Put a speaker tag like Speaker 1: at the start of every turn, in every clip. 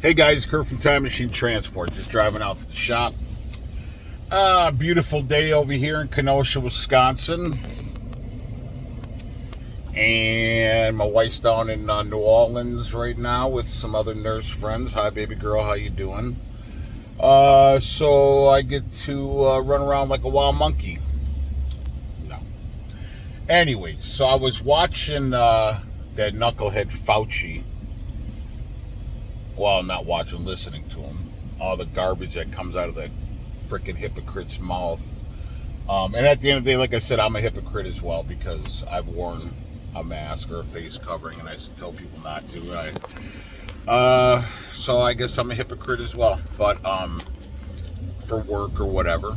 Speaker 1: Hey guys, Kurt from Time Machine Transport. Just driving out to the shop. Beautiful day over here in Kenosha, Wisconsin. And my wife's down in New Orleans right now with some other nurse friends. Hi, baby girl. How you doing? So I get to run around like a wild monkey. No. Anyways, so I was watching that knucklehead Fauci. Well, not watching, listening to him. All the garbage that comes out of that freaking hypocrite's mouth. And at the end of the day, like I said, I'm a hypocrite as well because I've worn a mask or a face covering, and I tell people not to. So I guess I'm a hypocrite as well. But for work or whatever,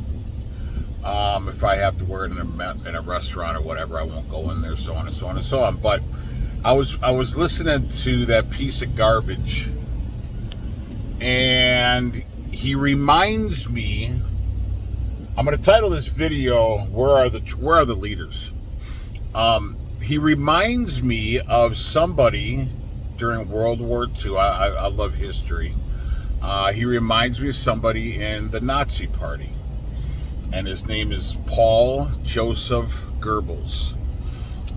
Speaker 1: if I have to wear it in a restaurant or whatever, I won't go in there. So on and so on and so on. But I was listening to that piece of garbage. And he reminds me, I'm going to title this video, Where Are the Leaders? He reminds me of somebody during World War II. I love history. He reminds me of somebody in the Nazi Party. And his name is Paul Joseph Goebbels.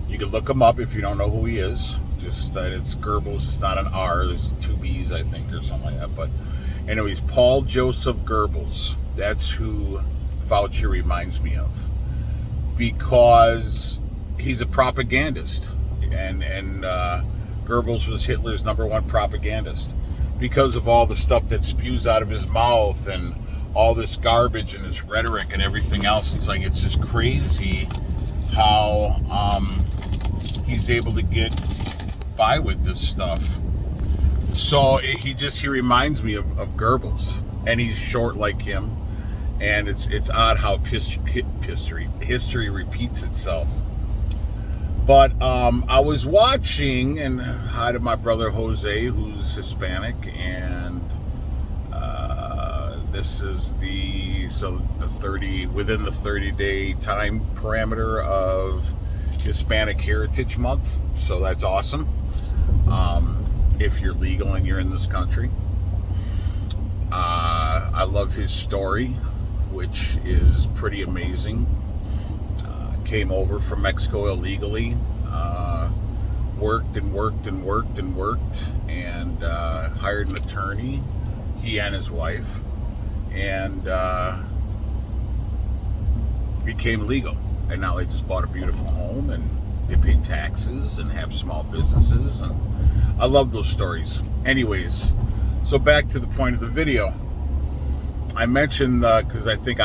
Speaker 1: You can look him up if you don't know who he is. Just that it's Goebbels, it's not an R, there's two B's, I think, or something like that. But anyways, Paul Joseph Goebbels, that's who Fauci reminds me of. Because he's a propagandist. And Goebbels was Hitler's #1 propagandist. Because of all the stuff that spews out of his mouth and all this garbage and his rhetoric and everything else. It's like, it's just crazy how he's able to get by with this stuff. So he reminds me of Goebbels, and he's short like him, and it's odd how history repeats itself. But I was watching, and hi to my brother Jose, who's Hispanic, and this is within the 30-day time parameter of Hispanic Heritage Month, so that's awesome. If you're legal and you're in this country. I love his story, which is pretty amazing. Came over from Mexico illegally, worked and hired an attorney, he and his wife, and became legal. And now they just bought a beautiful home, and they pay taxes and have small businesses, and I love those stories. Anyways, so back to the point of the video. I mentioned, because I think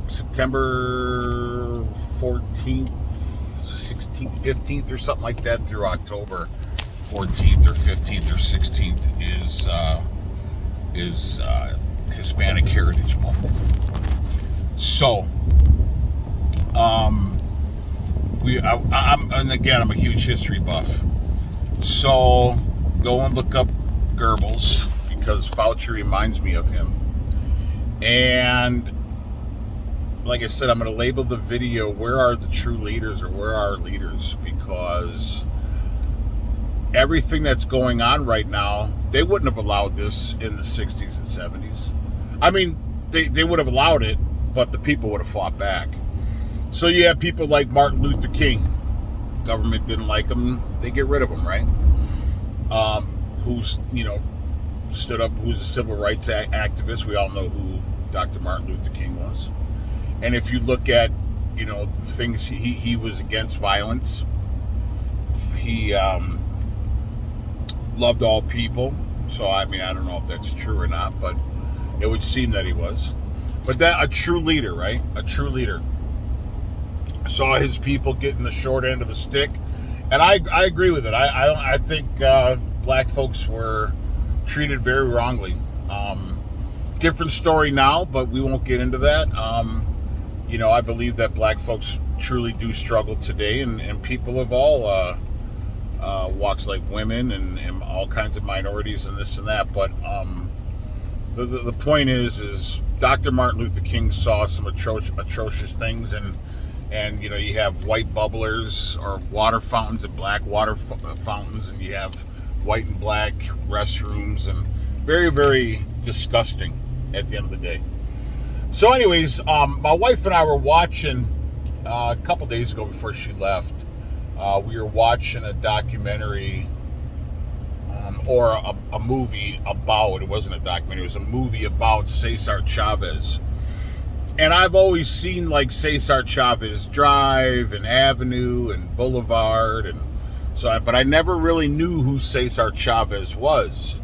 Speaker 1: September 14th, 16th, 15th or something like that through October 14th or 15th or 16th is Hispanic Heritage Month. So, and again, I'm a huge history buff. So go and look up Goebbels because Fauci reminds me of him. And like I said, I'm going to label the video, Where Are the True Leaders, or Where Are Leaders? Because everything that's going on right now, they wouldn't have allowed this in the 60s and 70s. I mean, they would have allowed it, but the people would have fought back. So you have people like Martin Luther King. Government didn't like him, they get rid of him, right? Who's, stood up, who's a civil rights activist. We all know who Dr. Martin Luther King was. And if you look at, the things, he was against violence. He loved all people. So, I don't know if that's true or not, but it would seem that he was. But a true leader, right? A true leader. Saw his people getting the short end of the stick, and I agree with it. I think black folks were treated very wrongly. Different story now, but we won't get into that. I believe that black folks truly do struggle today, and people of all walks, like women and all kinds of minorities and this and that. But the point is Dr. Martin Luther King saw some atrocious things, and you have white bubblers or water fountains and black water fountains, and you have white and black restrooms, and Very, very disgusting at the end of the day. So anyways, my wife and I were watching a couple days ago before she left. We were watching a documentary or a movie about, it wasn't a documentary, it was a movie about Cesar Chavez. And I've always seen like Cesar Chavez Drive and Avenue and Boulevard, and so, but I never really knew who Cesar Chavez was.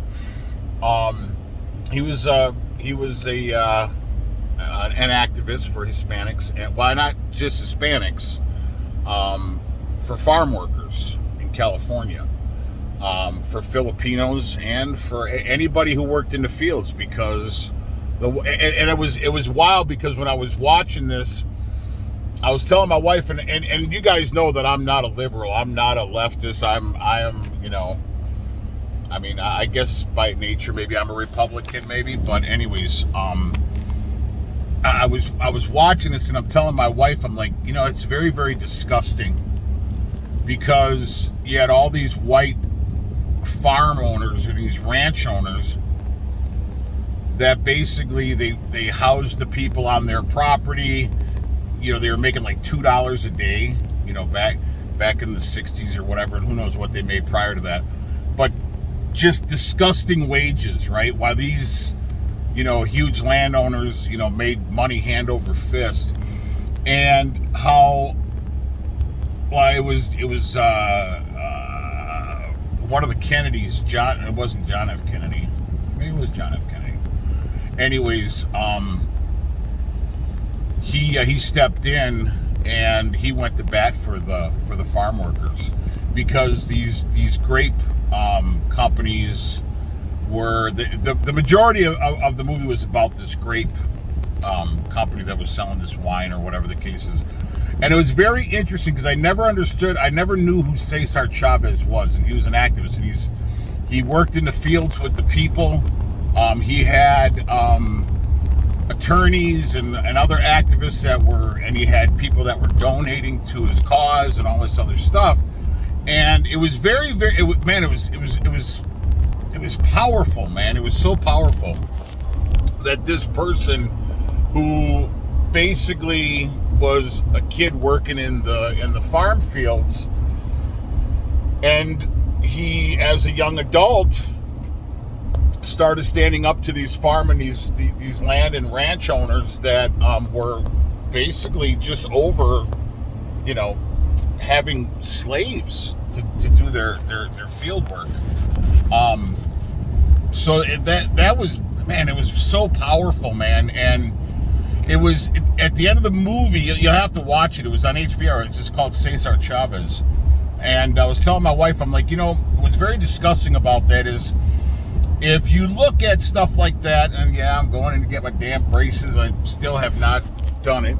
Speaker 1: He was an activist for Hispanics, and why not just Hispanics, for farm workers in California, for Filipinos, and for anybody who worked in the fields, because it was wild, because when I was watching this, I was telling my wife, and you guys know that I'm not a liberal, I'm not a leftist, I am, I mean, I guess by nature maybe I'm a Republican, maybe, but anyways, I was watching this, and I'm telling my wife, I'm like, it's very, very disgusting, because you had all these white farm owners or these ranch owners that basically they housed the people on their property. They were making like $2 a day, back in the 60s or whatever, and who knows what they made prior to that. But just disgusting wages, right? While these, huge landowners, made money hand over fist. And how, well, it was one of the Kennedys, it wasn't John F. Kennedy. Maybe it was John F. Kennedy. Anyways, he stepped in and he went to bat for the farm workers, because these grape companies were the majority of the movie was about this grape company that was selling this wine or whatever the case is. And it was very interesting, because I never knew who Cesar Chavez was, and he was an activist, and he worked in the fields with the people. He had attorneys and other activists and he had people that were donating to his cause and all this other stuff. And it was very, very, it was powerful, man. It was so powerful that this person, who basically was a kid working in the farm fields, and he, as a young adult, started standing up to these these land and ranch owners that were basically just over, having slaves to do their field work. So that was, man, it was so powerful, man. And it was at the end of the movie, you'll have to watch it. It was on HBO. It's just called Cesar Chavez. And I was telling my wife, I'm like, what's very disgusting about that is, if you look at stuff like that, and yeah, I'm going in to get my damn braces. I still have not done it.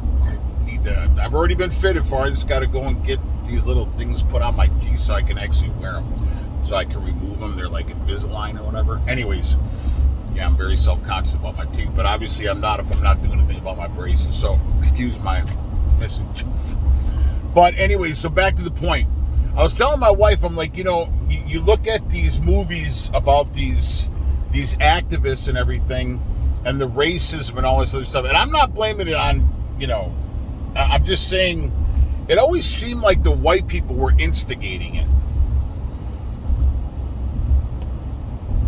Speaker 1: I've already been fitted for it. I just got to go and get these little things put on my teeth so I can actually wear them, so I can remove them. They're like Invisalign or whatever. Anyways, yeah, I'm very self-conscious about my teeth, but obviously I'm not if I'm not doing anything about my braces. So excuse my missing tooth. But anyways, so back to the point. I was telling my wife, I'm like, you look at these movies about these activists and everything, and the racism and all this other stuff, and I'm not blaming it on, I'm just saying, it always seemed like the white people were instigating it.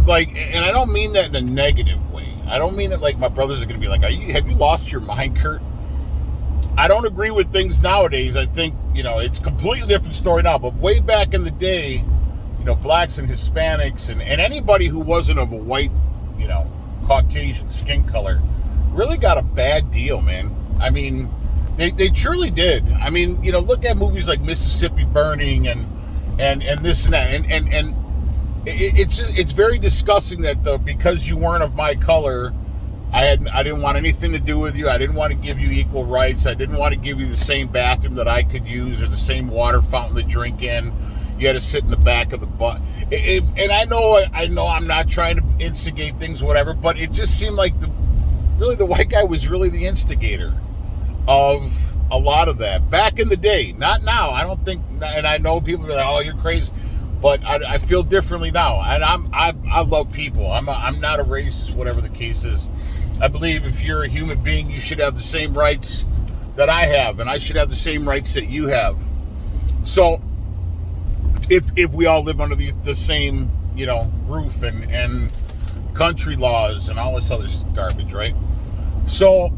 Speaker 1: Like, and I don't mean that in a negative way. I don't mean it like my brothers are going to be like, have you lost your mind, Kurt? I don't agree with things nowadays. I think, it's a completely different story now. But way back in the day, blacks and Hispanics and anybody who wasn't of a white, Caucasian skin color really got a bad deal, man. I mean, they truly did. I mean, look at movies like Mississippi Burning and this and that. And it's very disgusting that because you weren't of my color, I didn't want anything to do with you. I didn't want to give you equal rights. I didn't want to give you the same bathroom that I could use or the same water fountain to drink in. You had to sit in the back of the bus. And I know I'm not trying to instigate things, whatever, but it just seemed like the white guy was really the instigator of a lot of that back in the day. Not now. I don't think, and I know people are like, oh, you're crazy. But I feel differently now, and I love people. I'm not a racist, whatever the case is. I believe if you're a human being, you should have the same rights that I have, and I should have the same rights that you have. So if we all live under the same, roof and country laws and all this other garbage, right? So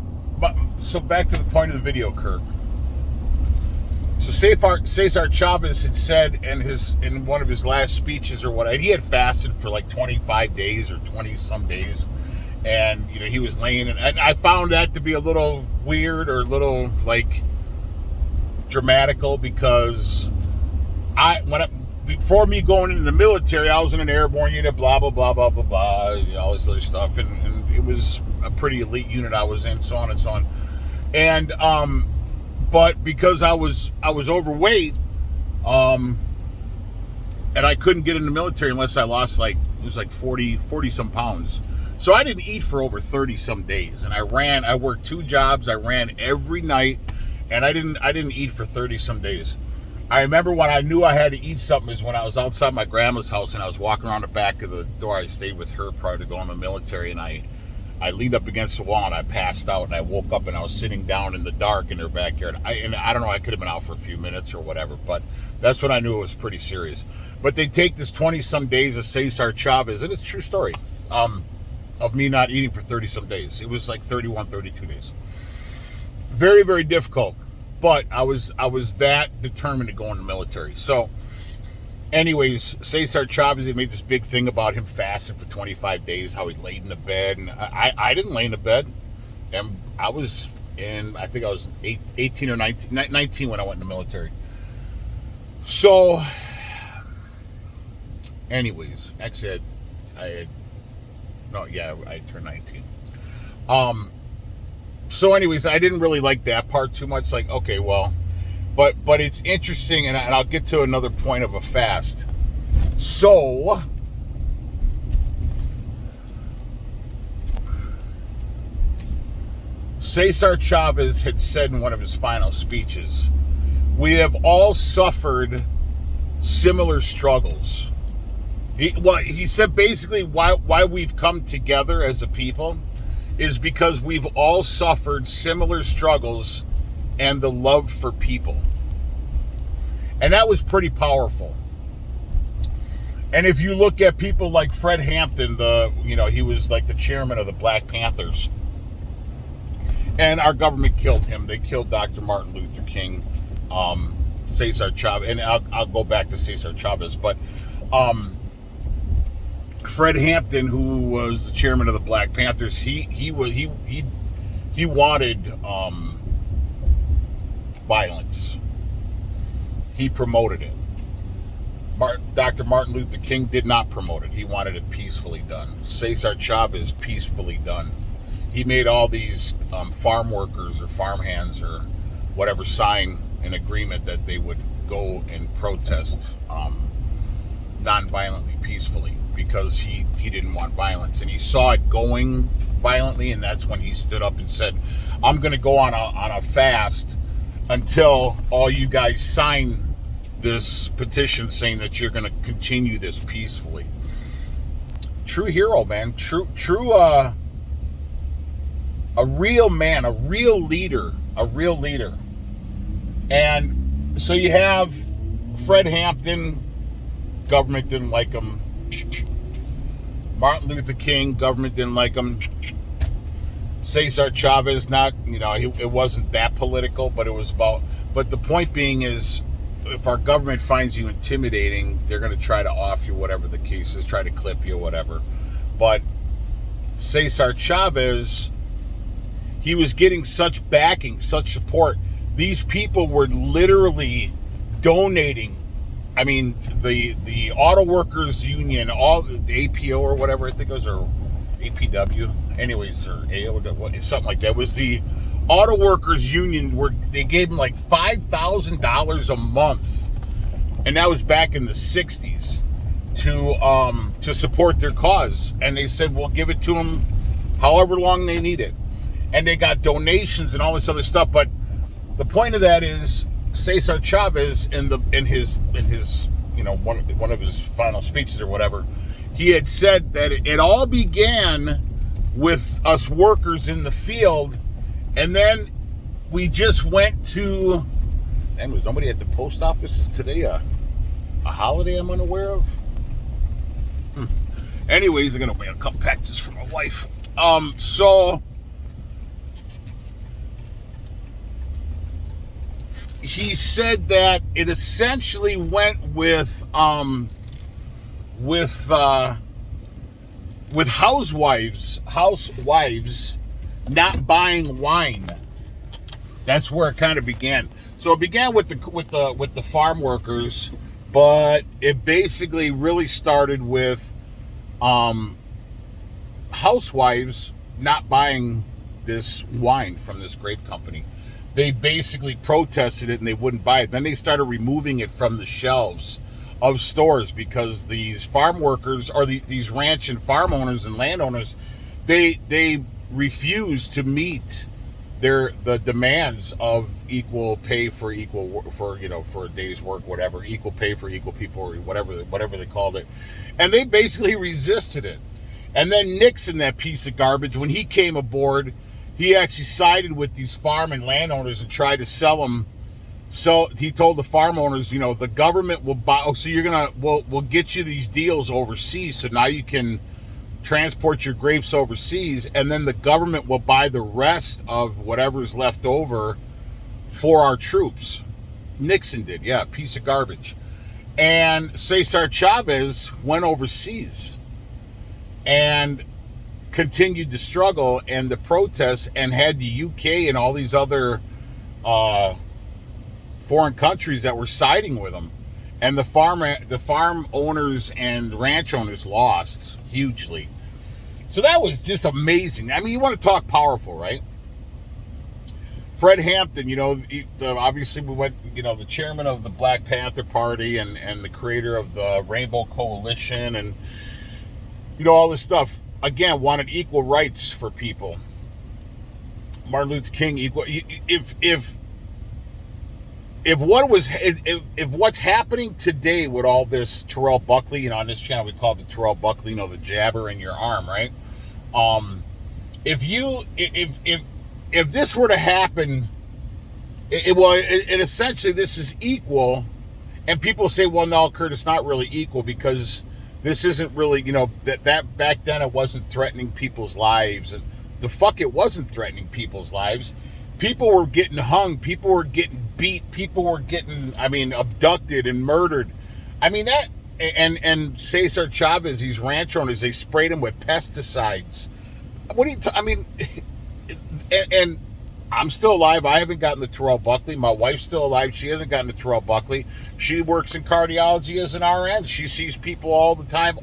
Speaker 1: back to the point of the video, Kurt. So Cesar Chavez had said in one of his last speeches or what, he had fasted for like 25 days or 20 some days, and he was laying in, and I found that to be a little weird or a little like dramatical, because before me going into the military, I was in an airborne unit, blah blah blah blah blah blah, all this other stuff, and it was a pretty elite unit I was in, so on and so on, and but because I was overweight, and I couldn't get in the military unless I lost it was 40 some pounds. So I didn't eat for over 30 some days, and I worked 2 jobs, I ran every night, and I didn't eat for 30 some days. I remember when I knew I had to eat something is when I was outside my grandma's house and I was walking around the back of the door. I stayed with her prior to going to the military, and I leaned up against the wall and I passed out, and I woke up and I was sitting down in the dark in their backyard. I don't know, I could have been out for a few minutes or whatever, but that's when I knew it was pretty serious. But they take this 20 some days of Cesar Chavez, and it's a true story, of me not eating for 30 some days. It was like 31, 32 days. Very, very difficult. But I was that determined to go in the military. So anyways, Cesar Chavez, they made this big thing about him fasting for 25 days, how he laid in the bed. And I didn't lay in the bed. And I think I was 18 or 19 when I went in the military. So anyways, actually I turned 19. So anyways, I didn't really like that part too much. Like, okay, well, but it's interesting, and I'll get to another point of a fast. So Cesar Chavez had said in one of his final speeches, we have all suffered similar struggles. He said basically why we've come together as a people is because we've all suffered similar struggles and the love for people. And that was pretty powerful. And if you look at people like Fred Hampton, he was like the chairman of the Black Panthers. And our government killed him. They killed Dr. Martin Luther King, Cesar Chavez, and I'll go back to Cesar Chavez, but Fred Hampton, who was the chairman of the Black Panthers, he wanted violence. He promoted it. Dr. Martin Luther King did not promote it. He wanted it peacefully done. Cesar Chavez, peacefully done. He made all these farm workers or farm hands or whatever sign an agreement that they would go and protest non-violently, peacefully, because he didn't want violence, and he saw it going violently, and that's when he stood up and said, I'm going to go on a fast until all you guys sign this petition saying that you're going to continue this peacefully. True hero, man. True a real man, a real leader. And so you have Fred Hampton, government didn't like him. Martin Luther King, government didn't like him. Cesar Chavez, it wasn't that political, but it was about, but the point being is, if our government finds you intimidating, they're going to try to off you, whatever the case is, try to clip you, whatever. But Cesar Chavez, he was getting such backing, such support. These people were literally donating. I mean, the Auto Workers Union, all the APO or whatever, I think it was, or APW, anyways, or AO, something like that, was the Auto Workers Union, where they gave them like $5,000 a month, and that was back in the 60s, to support their cause. And they said, we'll give it to them however long they need it. And they got donations and all this other stuff. But the point of that is, Cesar Chavez, in his one of his final speeches or whatever, he had said that it all began with us workers in the field, and then we just went to. And was nobody at the post office? Is today a holiday I'm unaware of? Anyways, I'm gonna make a couple packages for my wife. So he said that it essentially went with housewives not buying wine. That's where it kind of began. So it began with the farm workers, but it basically really started with housewives not buying this wine from this grape company. They basically protested it and they wouldn't buy it. Then they started removing it from the shelves of stores because these farm workers or these ranch and farm owners and landowners, they refused to meet the demands of equal pay for equal work, for a day's work, whatever, equal pay for equal people, or whatever they called it, and they basically resisted it. And then Nixon, that piece of garbage, when he came aboard, he actually sided with these farm and landowners and tried to sell them. So he told the farm owners, the government will buy. Oh, so we'll get you these deals overseas, so now you can transport your grapes overseas, and then the government will buy the rest of whatever's left over for our troops. Nixon did, yeah, piece of garbage. And Cesar Chavez went overseas and continued to struggle and the protests, and had the UK and all these other foreign countries that were siding with him. And the farm owners and ranch owners lost hugely. So that was just amazing. I mean, you want to talk powerful, right? Fred Hampton, obviously we went, the chairman of the Black Panther Party and the creator of the Rainbow Coalition and, all this stuff, again, wanted equal rights for people. Martin Luther King, equal. If what's happening today with all this Terrell Buckley, on this channel we call it the Terrell Buckley, the jabber in your arm, right? If this were to happen, it essentially this is equal, and people say, well, no, Kurt, it's not really equal because this isn't really, that back then it wasn't threatening people's lives, and the fuck it wasn't threatening people's lives. People were getting hung, people were getting beat, people were getting, abducted and murdered. And Cesar Chavez, these ranch owners, they sprayed him with pesticides. And I'm still alive. I haven't gotten the Terrell Buckley. My wife's still alive. She hasn't gotten the Terrell Buckley. She works in cardiology as an RN. She sees people all the time.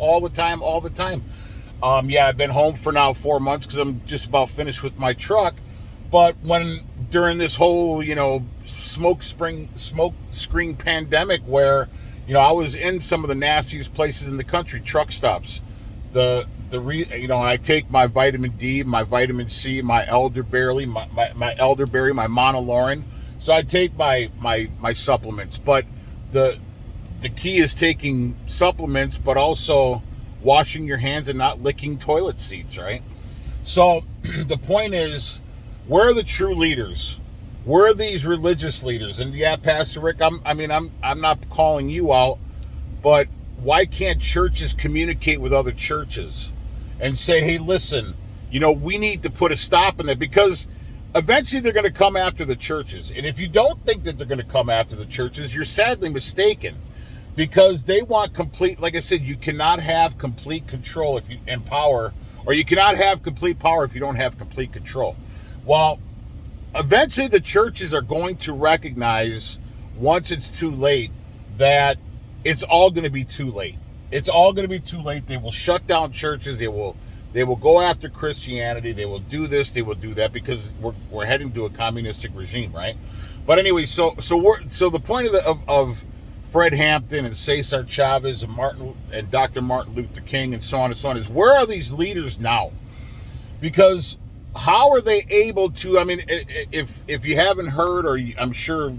Speaker 1: I've been home for now 4 months because I'm just about finished with my truck. But during this whole, smoke screen pandemic where, I was in some of the nastiest places in the country, truck stops. I take my vitamin D, my vitamin C, my elderberry, my monolaurin. So I take my supplements. But the key is taking supplements, but also washing your hands and not licking toilet seats, right? So the point is, where are the true leaders? Where are these religious leaders? And yeah, Pastor Rick, I'm not calling you out, but why can't churches communicate with other churches and say, hey, listen, we need to put a stop in that, because eventually they're going to come after the churches. And if you don't think that they're going to come after the churches, you're sadly mistaken, because they want complete, like I said, you cannot have complete control and power, or you cannot have complete power if you don't have complete control. Well, eventually the churches are going to recognize, once it's too late, that it's all going to be too late. It's all going to be too late. They will shut down churches. They will go after Christianity. They will do this. They will do that, because we're heading to a communistic regime, right? But anyway, so the point of Fred Hampton and Cesar Chavez and Dr. Martin Luther King and so on is, where are these leaders now? Because how are they able to, if you haven't heard, or I'm sure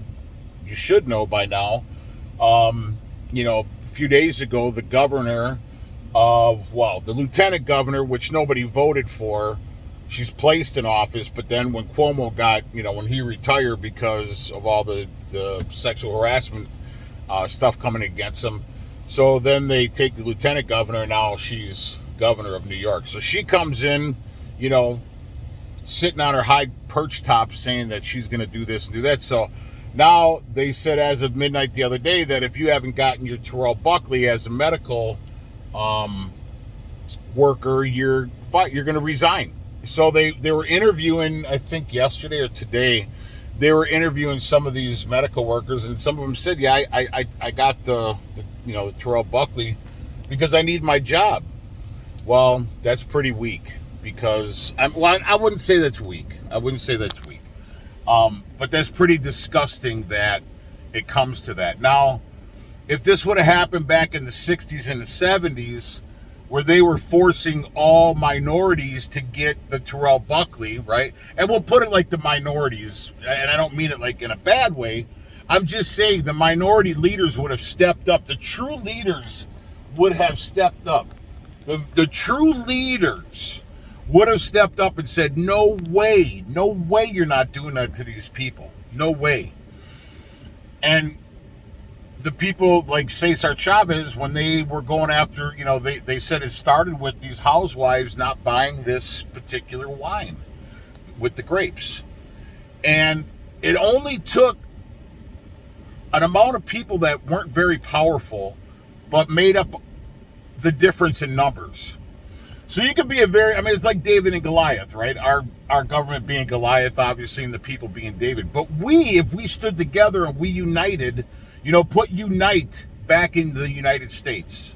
Speaker 1: you should know by now, few days ago, the governor the lieutenant governor, which nobody voted for, she's placed in office. But then when Cuomo when he retired because of all the sexual harassment stuff coming against him, so then they take the lieutenant governor, and now she's governor of New York. So she comes in, sitting on her high perch top saying that she's going to do this and do that. So now they said as of midnight the other day that if you haven't gotten your Terrell Buckley as a medical worker, you're going to resign. So they were interviewing, I think yesterday or today, they were interviewing some of these medical workers, and some of them said, yeah, I got the Terrell Buckley because I need my job. Well, that's pretty weak, because I wouldn't say that's weak. But that's pretty disgusting that it comes to that. Now, if this would have happened back in the 60s and the 70s, where they were forcing all minorities to get the Terrell Buckley, right? And we'll put it like the minorities, and I don't mean it like in a bad way. I'm just saying the minority leaders would have stepped up. The true leaders would have stepped up. The true leaders would have stepped up and said, no way you're not doing that to these people. No way. And the people like Cesar Chavez, when they were going after, they said it started with these housewives not buying this particular wine with the grapes. And it only took an amount of people that weren't very powerful, but made up the difference in numbers. So you could be it's like David and Goliath, right? Our government being Goliath, obviously, and the people being David. But if we stood together and we united, put unite back in the United States.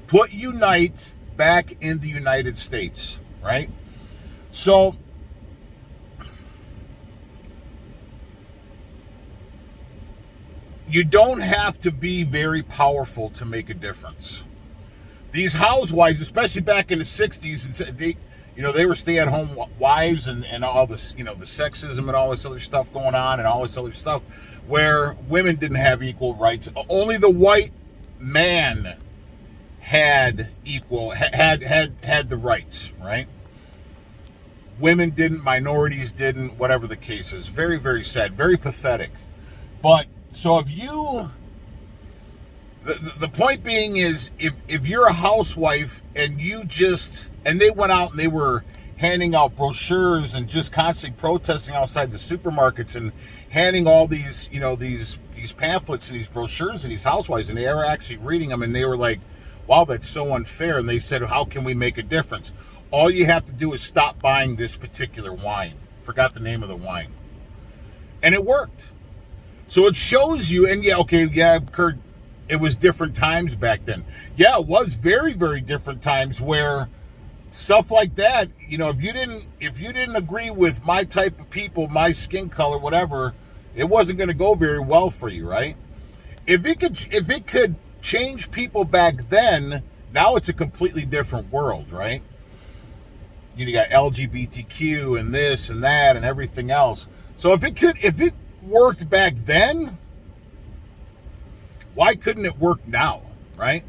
Speaker 1: Put unite back in the United States, right? So you don't have to be very powerful to make a difference. These housewives, especially back in the 60s, they were stay-at-home wives and all this, the sexism and all this other stuff going on and all this other stuff, where women didn't have equal rights. Only the white man had the rights, right? Women didn't, minorities didn't, whatever the case is. Very, very sad, very pathetic. But so if you, the point being is, if you're a housewife and they went out and they were handing out brochures and just constantly protesting outside the supermarkets and handing all these, these pamphlets and these brochures to these housewives, and they were actually reading them, and they were like, wow, that's so unfair. And they said, how can we make a difference? All you have to do is stop buying this particular wine. Forgot the name of the wine. And it worked. So it shows you, and Kurt, it was different times back then. Yeah, it was very, very different times where stuff like that, if you didn't agree with my type of people, my skin color, whatever, it wasn't going to go very well for you, right? If it could change people back then, now it's a completely different world, right? You got LGBTQ and this and that and everything else. So if it worked back then, why couldn't it work now, right?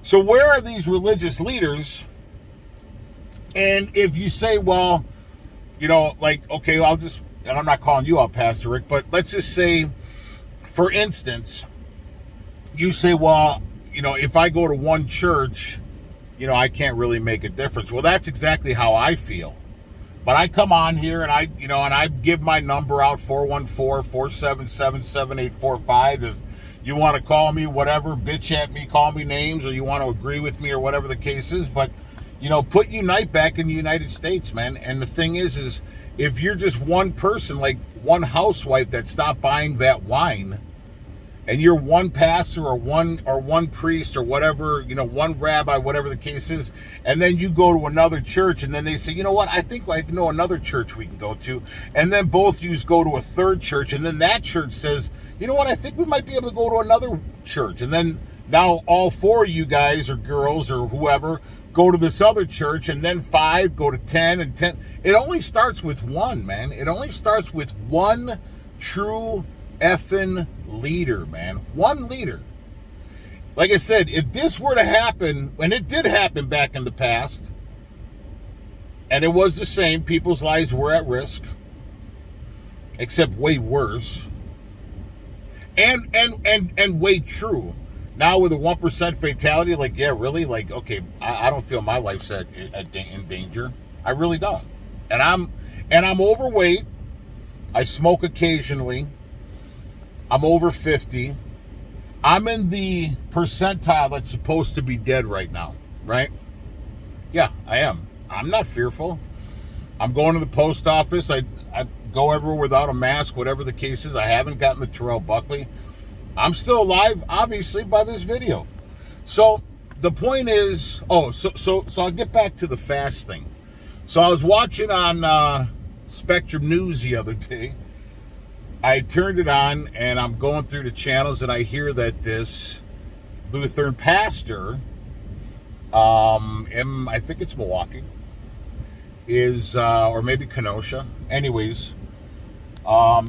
Speaker 1: So where are these religious leaders? And if you say, well, okay, and I'm not calling you out, Pastor Rick, but let's just say, for instance, you say, well, if I go to one church, I can't really make a difference. Well, that's exactly how I feel. But I come on here and I give my number out, 414-477-7845. If you want to call me, whatever, bitch at me, call me names, or you want to agree with me or whatever the case is. But, put unite back in the United States, man. And the thing is if you're just one person, like one housewife that stopped buying that wine, and you're one pastor or one priest or whatever, one rabbi, whatever the case is, and then you go to another church, and then they say, you know what, I think I know another church we can go to, and then both of you go to a third church, and then that church says, you know what, I think we might be able to go to another church, and then now all four of you guys or girls or whoever go to this other church, and then 5 go to 10, and 10. It only starts with one, man. It only starts with one true effing leader, man. One leader. Like I said, if this were to happen, and it did happen back in the past, and it was the same, people's lives were at risk, except way worse, and way true. Now with a 1% fatality, like, yeah, really? Like, okay, I don't feel my life's in danger. I really don't. And I'm overweight. I smoke occasionally. I'm over 50. I'm in the percentile that's supposed to be dead right now, right? Yeah, I am. I'm not fearful. I'm going to the post office. I go everywhere without a mask, whatever the case is. I haven't gotten the Terrell Buckley. I'm still alive, obviously, by this video. So the point is, so I'll get back to the fast thing. So I was watching on Spectrum News the other day. I turned it on, and I'm going through the channels, and I hear that this Lutheran pastor, I think it's Milwaukee, is, or maybe Kenosha. Anyways,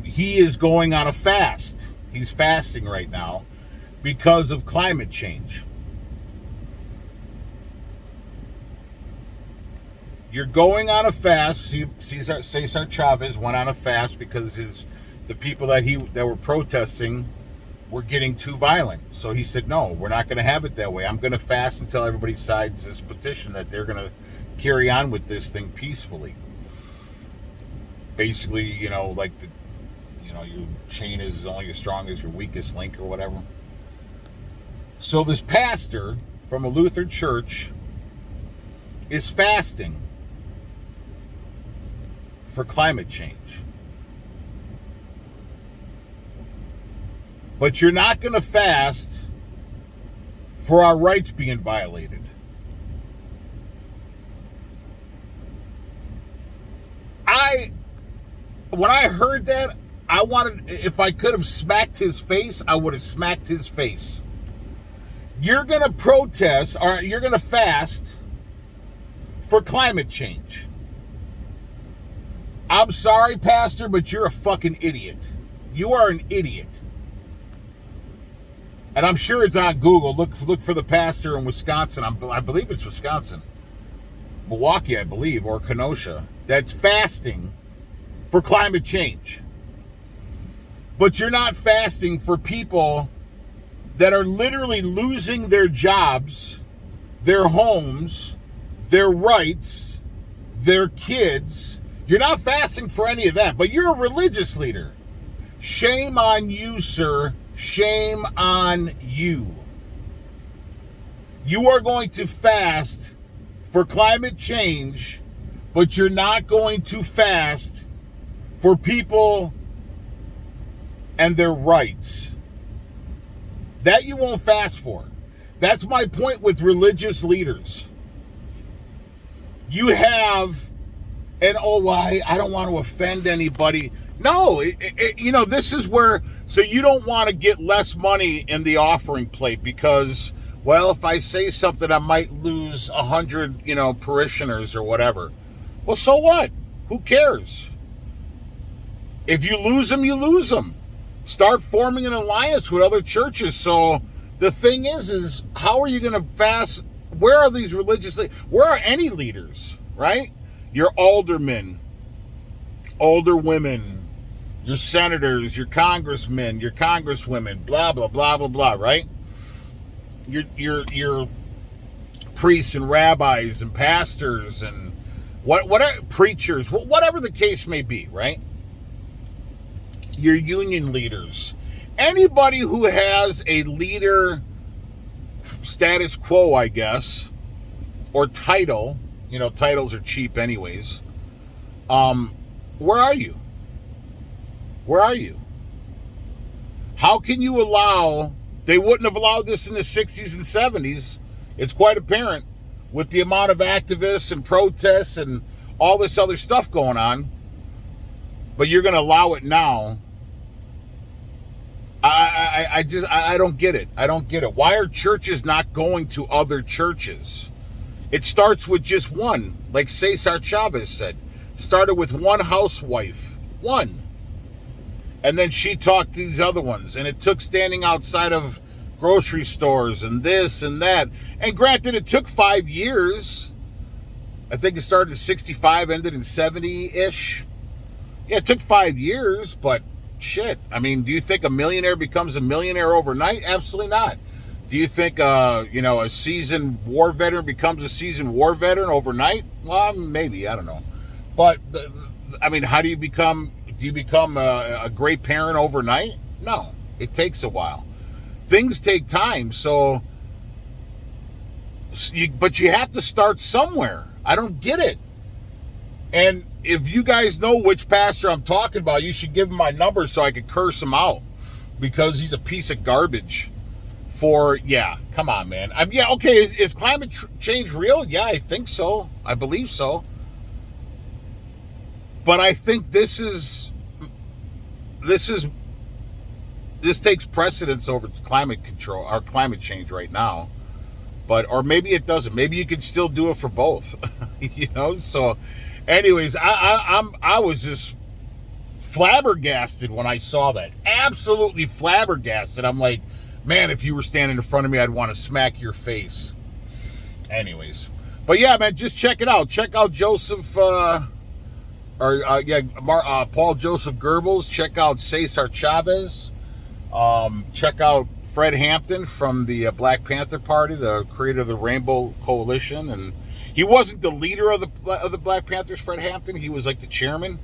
Speaker 1: he is going on a fast. He's fasting right now because of climate change. You're going on a fast. Cesar Chavez went on a fast because the people that were protesting were getting too violent. So he said, no, we're not going to have it that way. I'm going to fast until everybody signs this petition that they're going to carry on with this thing peacefully. Basically, like your chain is only as strong as your weakest link or whatever. So this pastor from a Lutheran church is fasting for climate change. But you're not going to fast for our rights being violated. When I heard that, I wanted, if I could have smacked his face, I would have smacked his face. You're going to protest, or you're going to fast for climate change. I'm sorry, Pastor, but you're a fucking idiot. You are an idiot. And I'm sure it's on Google. Look for the pastor in Wisconsin. I believe it's Wisconsin. Milwaukee, I believe, or Kenosha. That's fasting for climate change. But you're not fasting for people that are literally losing their jobs, their homes, their rights, their kids. You're not fasting for any of that, but you're a religious leader. Shame on you, sir. Shame on you. You are going to fast for climate change, but you're not going to fast for people and their rights. That you won't fast for. That's my point with religious leaders. You have, and I don't want to offend anybody. No, this is where, so you don't want to get less money in the offering plate because, well, if I say something, I might lose 100, parishioners or whatever. Well, so what? Who cares? If you lose them, you lose them. Start forming an alliance with other churches. So the thing is how are you going to fast? Where are these religious leaders? Where are any leaders, right? Your aldermen, older women, your senators, your congressmen, your congresswomen, blah, blah, blah, blah, blah, right? Your priests and rabbis and pastors and whatever, preachers, whatever the case may be, right? Your union leaders, anybody who has a leader status quo, I guess, or title, titles are cheap anyways. Where are you? Where are you? How can you allow, they wouldn't have allowed this in the 60s and 70s. It's quite apparent with the amount of activists and protests and all this other stuff going on, but you're going to allow it now. I don't get it. I don't get it. Why are churches not going to other churches? It starts with just one, like Cesar Chavez said. Started with one housewife. One. And then she talked to these other ones. And it took standing outside of grocery stores and this and that. And granted, it took 5 years. I think it started in 65, ended in 70-ish. Yeah, it took 5 years, but shit. I mean, do you think a millionaire becomes a millionaire overnight? Absolutely not. Do you think, a seasoned war veteran becomes a seasoned war veteran overnight? Well, maybe. I don't know. But, how do you become a great parent overnight? No, it takes a while. Things take time, but you have to start somewhere. I don't get it. And if you guys know which pastor I'm talking about, you should give him my number so I could curse him out, because he's a piece of garbage. Come on, man. Okay, is climate change real? Yeah, I think so. I believe so. But I think this takes precedence over climate control or climate change right now. Or maybe it doesn't. Maybe you can still do it for both. So anyways, I was just flabbergasted when I saw that. Absolutely flabbergasted. I'm like, man, if you were standing in front of me, I'd want to smack your face. Anyways. But yeah, man, just check it out. Check out Joseph, Paul Joseph Goebbels. Check out Cesar Chavez. Check out Fred Hampton from the Black Panther Party, the creator of the Rainbow Coalition. And he wasn't the leader of the Black Panthers, Fred Hampton. He was like the chairman,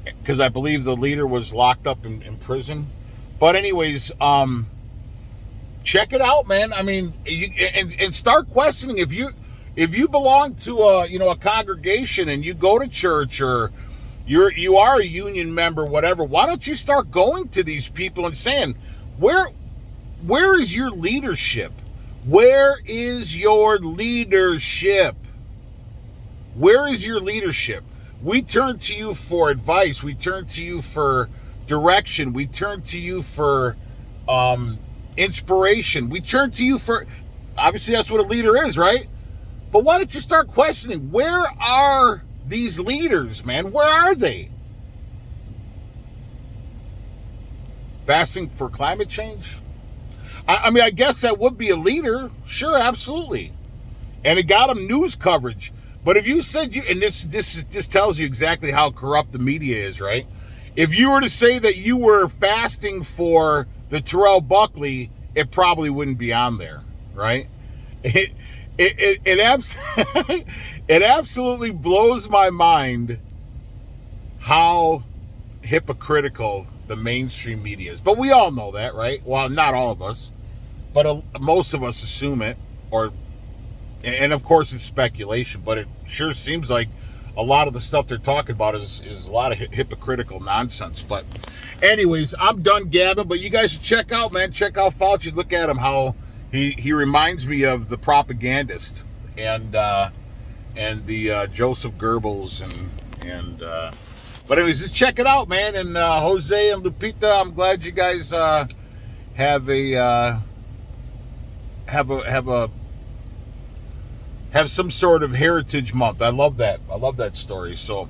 Speaker 1: because I believe the leader was locked up in prison. But anyways, check it out, man. I mean, and start questioning if you belong to a congregation and you go to church, or you are a union member, whatever. Why don't you start going to these people and saying, where is your leadership? Where is your leadership? Where is your leadership? We turn to you for advice. We turn to you for direction. We turn to you for inspiration. We turn to you for, obviously that's what a leader is, right? But why don't you start questioning, where are these leaders, man? Where are they? Fasting for climate change? I guess that would be a leader. Sure, absolutely. And it got them news coverage. But if you said and this tells you exactly how corrupt the media is, right? If you were to say that you were fasting for the Terrell Buckley, it probably wouldn't be on there, right? It absolutely blows my mind how hypocritical the mainstream media is. But we all know that, right? Well, not all of us, but most of us assume it, and of course it's speculation, but it sure seems like a lot of the stuff they're talking about is a lot of hypocritical nonsense. But anyways, I'm done gabbing, but you guys should check out Fauci. Look at him, how he reminds me of the propagandist and the Joseph Goebbels and but anyways, just check it out, man. And Jose and Lupita, I'm glad you guys have some sort of Heritage Month. I love that. I love that story. So,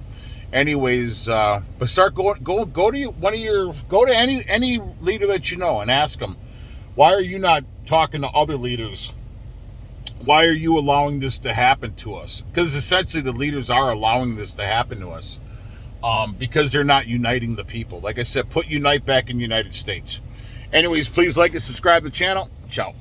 Speaker 1: anyways, but start go to any leader that you know and ask them, why are you not talking to other leaders? Why are you allowing this to happen to us? Because essentially the leaders are allowing this to happen to us, because they're not uniting the people. Like I said, put Unite back in the United States. Anyways, please like and subscribe to the channel. Ciao.